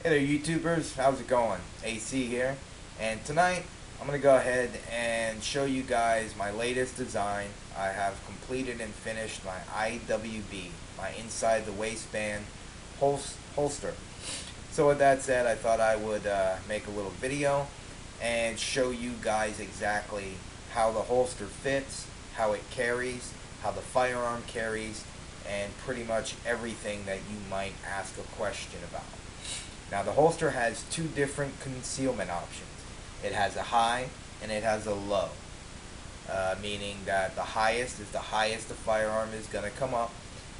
Hey there YouTubers, how's it going? AC here, and tonight I'm going to go ahead and show you guys my latest design. I have completed and finished my IWB, my inside the waistband holster. So with that said, I thought I would make a little video and show you guys exactly how the holster fits, how it carries, how the firearm carries, and pretty much everything that you might ask a question about. Now the holster has two different concealment options. It has a high and it has a low, meaning that the highest is the highest the firearm is going to come up,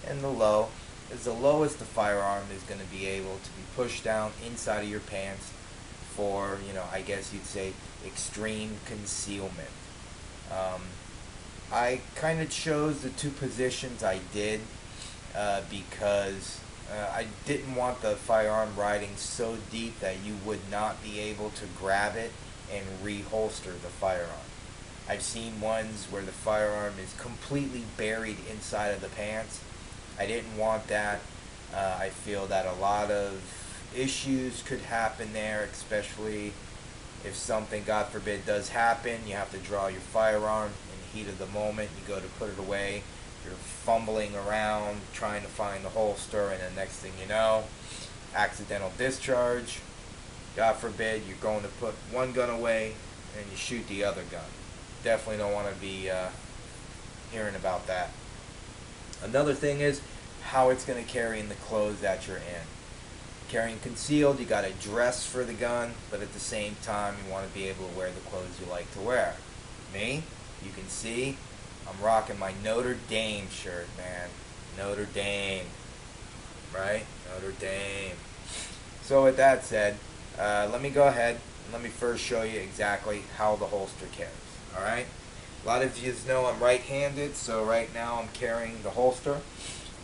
and the low is the lowest the firearm is going to be able to be pushed down inside of your pants for, I guess you'd say extreme concealment. I kind of chose the two positions I did because I didn't want the firearm riding so deep that you would not be able to grab it and reholster the firearm. I've seen ones where the firearm is completely buried inside of the pants. I didn't want that. I feel that a lot of issues could happen there, especially if something, God forbid, does happen. You have to draw your firearm in the heat of the moment. You go to put it away. You're fumbling around trying to find the holster, and the next thing you know, accidental discharge. God forbid, you're going to put one gun away and you shoot the other gun. Definitely don't want to be hearing about that. Another thing is how it's going to carry in the clothes that you're in. Carrying concealed, you got to dress for the gun, but at the same time you want to be able to wear the clothes you like to wear. Me, you can see I'm rocking my Notre Dame shirt, man. Notre Dame, right? Notre Dame. So with that said, let me go ahead and let me first show you exactly how the holster carries. Alright? A lot of you know I'm right-handed, so right now I'm carrying the holster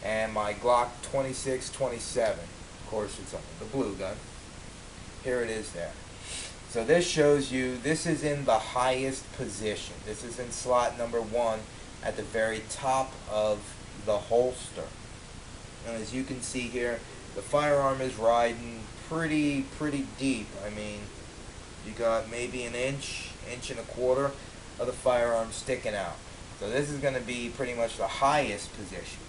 and my Glock 2627. Of course, it's on the blue gun. Here it is there. So this shows you, this is in the highest position. This is in slot number 1 at the very top of the holster. And as you can see here, the firearm is riding pretty deep. I mean, you got maybe an inch and a quarter of the firearm sticking out. So this is going to be pretty much the highest position.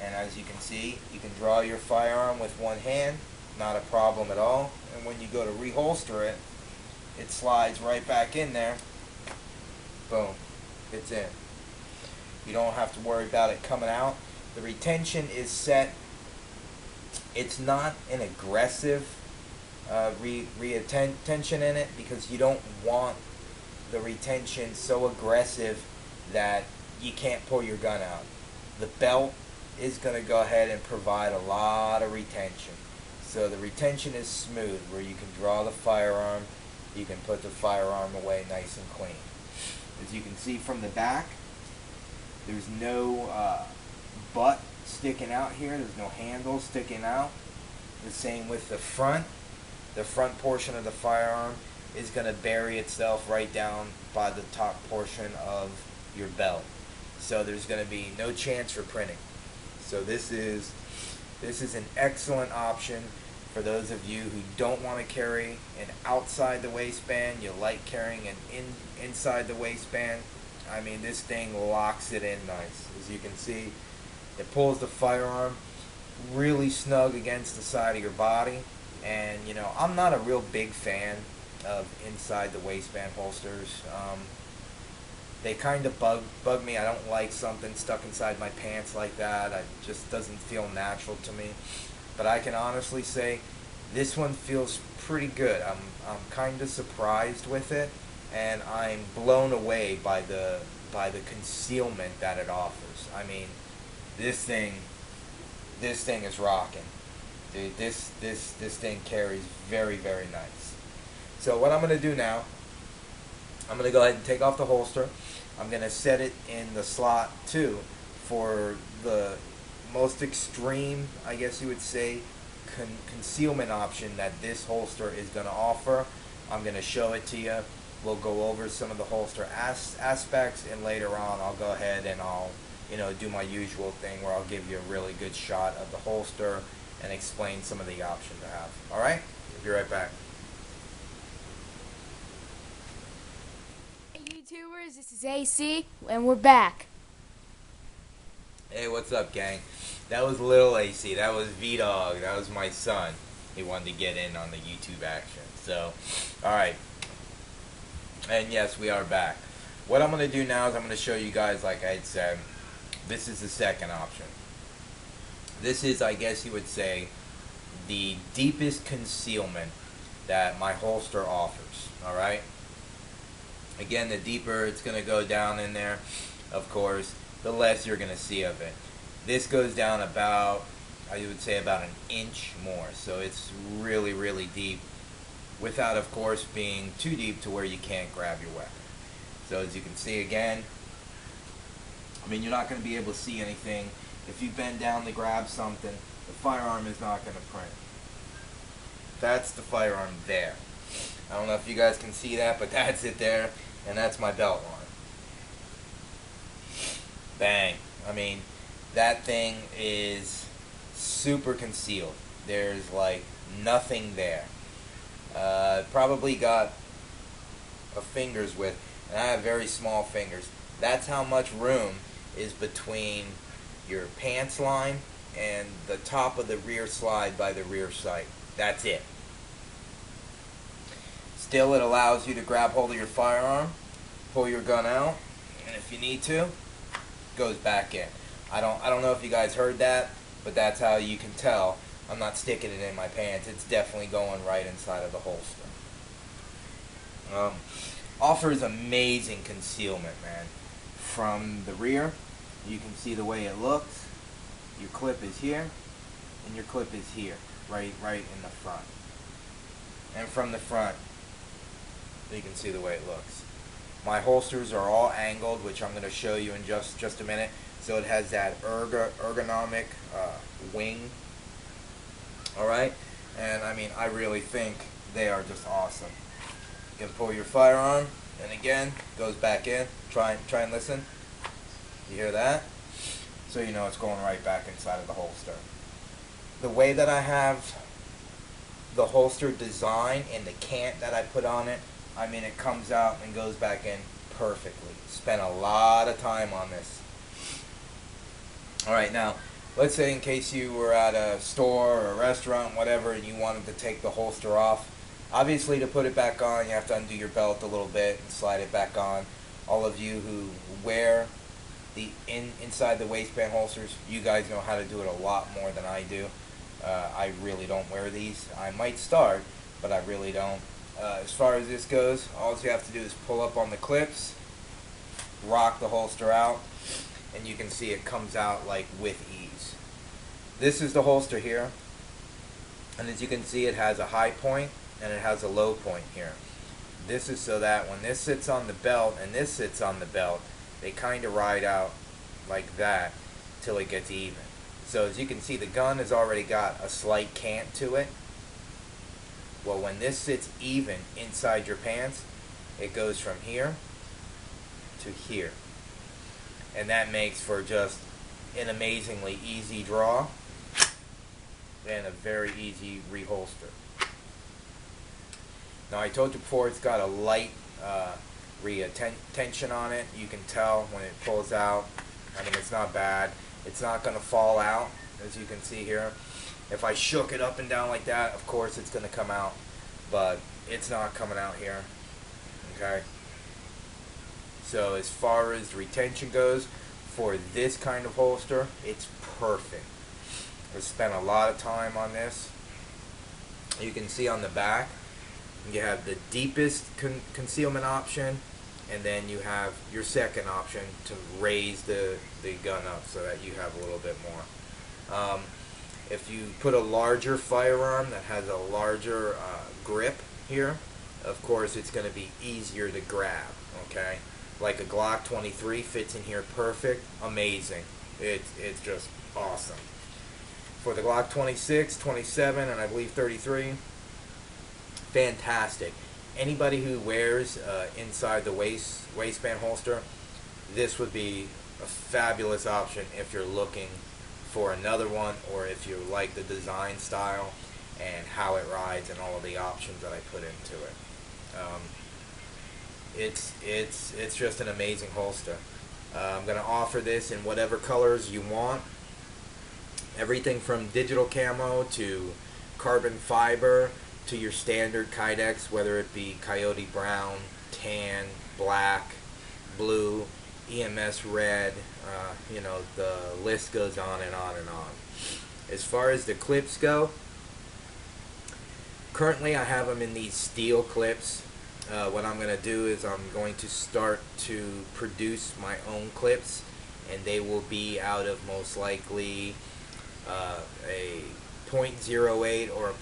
And as you can see, you can draw your firearm with one hand, not a problem at all. And when you go to reholster it, it slides right back in there. Boom. It's in. You don't have to worry about it coming out. The retention is set. It's not an aggressive retention in it, because you don't want the retention so aggressive that you can't pull your gun out. The belt is going to go ahead and provide a lot of retention. So the retention is smooth, where you can draw the firearm, you can put the firearm away nice and clean. As you can see from the back, there's no butt sticking out here. There's no handle sticking out. The same with the front. The front portion of the firearm is going to bury itself right down by the top portion of your belt. So there's going to be no chance for printing. So this is an excellent option for those of you who don't want to carry an outside the waistband. You like carrying an inside the waistband. I mean, this thing locks it in nice. As you can see, it pulls the firearm really snug against the side of your body. And I'm not a real big fan of inside the waistband holsters. They kind of bug me. I don't like something stuck inside my pants like that. It just doesn't feel natural to me. But I can honestly say this one feels pretty good. I'm kind of surprised with it, and I'm blown away by the concealment that it offers. I mean, this thing is rocking. Dude, this thing carries very nice. So what I'm going to do now, I'm going to go ahead and take off the holster. I'm going to set it in the slot 2 for the most extreme, I guess you would say, concealment option that this holster is going to offer. I'm going to show it to you. We'll go over some of the holster aspects, and later on I'll go ahead and I'll do my usual thing where I'll give you a really good shot of the holster and explain some of the options I have. Alright? I'll be right back. Hey YouTubers, this is AC, and we're back. Hey, what's up, gang? That was little AC. That was V-Dog. That was my son. He wanted to get in on the YouTube action. So, alright. And yes, we are back. What I'm going to do now is I'm going to show you guys, like I had said, this is the second option. This is, I guess you would say, the deepest concealment that my holster offers. Alright? Again, the deeper it's going to go down in there, of course, the less you're going to see of it. This goes down about, I would say, about an inch more. So it's really, really deep, without, of course, being too deep to where you can't grab your weapon. So as you can see again, I mean, you're not going to be able to see anything. If you bend down to grab something, the firearm is not going to print. That's the firearm there. I don't know if you guys can see that, but that's it there, and that's my belt line. Bang. I mean, that thing is super concealed. There's like nothing there. Probably got a finger's width, and I have very small fingers. That's how much room is between your pants line and the top of the rear slide by the rear sight. That's it. Still, it allows you to grab hold of your firearm, pull your gun out, and if you need to, it goes back in. I don't know if you guys heard that, but that's how you can tell I'm not sticking it in my pants. It's definitely going right inside of the holster. Offers amazing concealment, man. From the rear, you can see the way it looks. Your clip is here, and your clip is here, right in the front. And from the front, you can see the way it looks. My holsters are all angled, which I'm going to show you in just a minute. So it has that ergonomic wing. Alright? And I mean, I really think they are just awesome. You can pull your firearm, and again, goes back in. Try and listen. You hear that? So you know it's going right back inside of the holster. The way that I have the holster design and the cant that I put on it, I mean, it comes out and goes back in perfectly. Spent a lot of time on this. Alright, now, let's say in case you were at a store or a restaurant, whatever, and you wanted to take the holster off. Obviously, to put it back on, you have to undo your belt a little bit and slide it back on. All of you who wear the inside the waistband holsters, you guys know how to do it a lot more than I do. I really don't wear these. I might start, but I really don't. As far as this goes, all you have to do is pull up on the clips, rock the holster out, and you can see it comes out like with ease. This is the holster here, and as you can see, it has a high point and it has a low point here. This is so that when this sits on the belt and this sits on the belt, they kind of ride out like that till it gets even. So as you can see, the gun has already got a slight cant to it. Well, when this sits even inside your pants, it goes from here to here. And that makes for just an amazingly easy draw and a very easy reholster. Now, I told you before, it's got a light retention on it. You can tell when it pulls out. I mean, it's not bad. It's not going to fall out, as you can see here. If I shook it up and down like that, of course it's going to come out, but it's not coming out here. Okay? So as far as retention goes, for this kind of holster, it's perfect. I spent a lot of time on this. You can see on the back, you have the deepest concealment option, and then you have your second option to raise the gun up so that you have a little bit more. If you put a larger firearm that has a larger grip here, of course it's going to be easier to grab, okay? Like a Glock 23 fits in here perfect, amazing. It's just awesome. For the Glock 26, 27, and I believe 33, fantastic. Anybody who wears inside the waistband holster, this would be a fabulous option if you're looking for another one, or if you like the design style and how it rides and all of the options that I put into it. It's just an amazing holster. I'm going to offer this in whatever colors you want. Everything from digital camo to carbon fiber to your standard Kydex, whether it be coyote brown, tan, black, blue, EMS red, you know, the list goes on and on and on. As far as the clips go, currently I have them in these steel clips. What I'm going to do is I'm going to start to produce my own clips, and they will be out of most likely a .08 or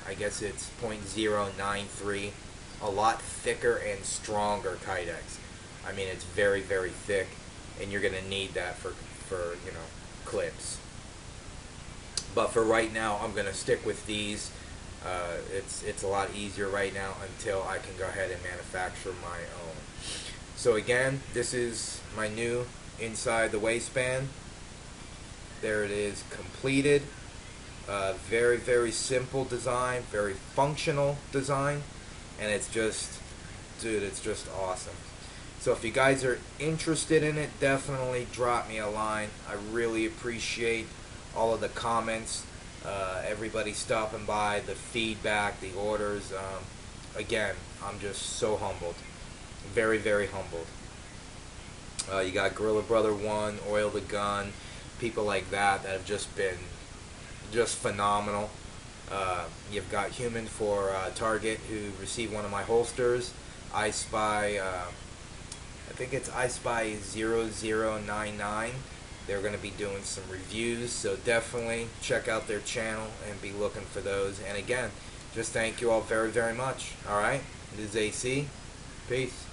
I guess it's .093, a lot thicker and stronger Kydex. I mean, it's very, very thick, and you're going to need that for you know, clips. But for right now, I'm going to stick with these. It's a lot easier right now until I can go ahead and manufacture my own. So again, this is my new inside the waistband. There it is, completed. Very, very simple design, very functional design, and it's just, dude, it's just awesome. So if you guys are interested in it, definitely drop me a line. I really appreciate all of the comments, everybody stopping by, the feedback, the orders. Again, I'm just so humbled, very, very humbled. You got Gorilla Brother 1, Oil the Gun, people like that have just been just phenomenal. You've got Human for Target, who received one of my holsters. I Spy, I think it's I Spy 0099. They're going to be doing some reviews, so definitely check out their channel and be looking for those. And again, just thank you all very, very much. Alright, this is AC. Peace.